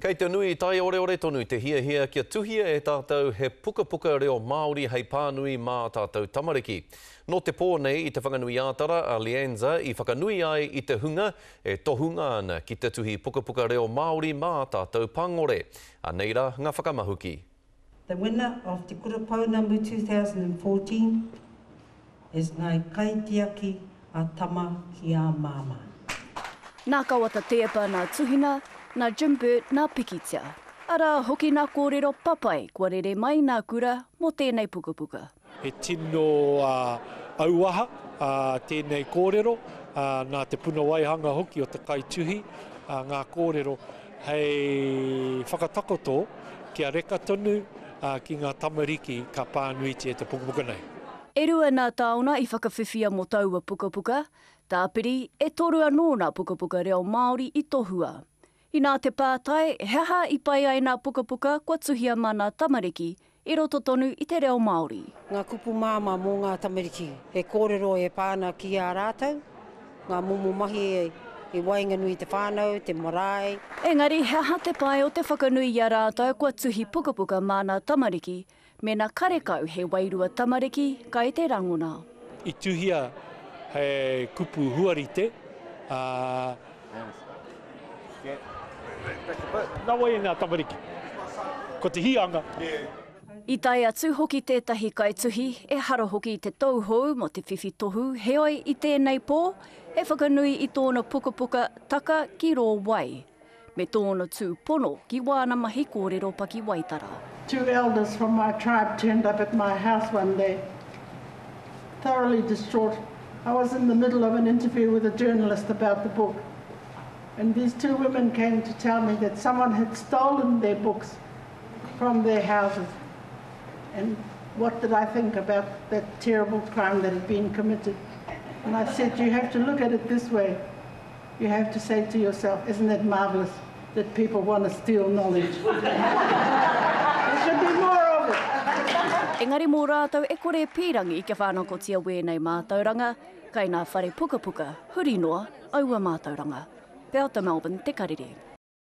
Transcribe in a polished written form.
Kei te nui tai ore tonu te hia kia tuhia e tātou he puka reo Māori hei pānui mā tātou tamariki. No te pō nei i te whakanui ātara a Lianza i whakanui ai i te hunga e tohunga ana ki te tuhi puka reo Māori mā tātou pangore. A neira ngā whakamahuki. The winner of Te Kurapau number 2014 is Ngai Kaitiaki a Tama ki a Māma. Nā kawata teapa nā tuhina, nā Jimbert, nā Pikitia. Ara hoki nā kōrero papai, kua rere mai nā kura mō tēnei puka. He tino auaha tēnei kōrero, nā te puna waihanga hoki o te kaituhi, ngā kōrero hei whakatakoto kia reka tonu ki ngā tamariki ka pānuiti e te puka nei. E rua nā tāona i whakawhiwhia mō taua puka, tāpiri e toru anō nā puka reo Māori i tohua. I nā te pātai, heha i pai ai nā puka kua tuhia mana tamariki i roto tonu i te reo Māori. Ngā kupu māma mō ngā tamariki, e kōrero e pāna ki a rātou, ngā mumu mahi e wainganui te whānau, te marae. Engari, heha te pai o te whakanui i a rātou kua tuhi puka mana tamariki, me nā karekau he wairua tamariki kai te rangona. I tuhia he kupu huarite, nā wai ngā tamariki, ko te hianga. I tai atu hoki tētahi kaituhi, e haro hoki te tauhou mo te whiwhi tohu, heoi i tēnei pō, e whakanui i tōna puka taka ki rō wai, me tōna tūpono ki wāna mahi kōrero paki waitara. 2 elders from my tribe turned up at my house one day, thoroughly distraught. I was in the middle of an interview with a journalist about the book, and these 2 women came to tell me that someone had stolen their books from their houses. And what did I think about that terrible crime that had been committed? And I said, you have to look at it this way. You have to say to yourself, isn't it marvellous that people want to steal knowledge? There should be more of it. Engari mō rātou e kore pīrangi i ke whānakotia wēnei mātauranga, kai nā whare puka, huri noa, aua mātauranga. Pēo te Melbourne, te karere.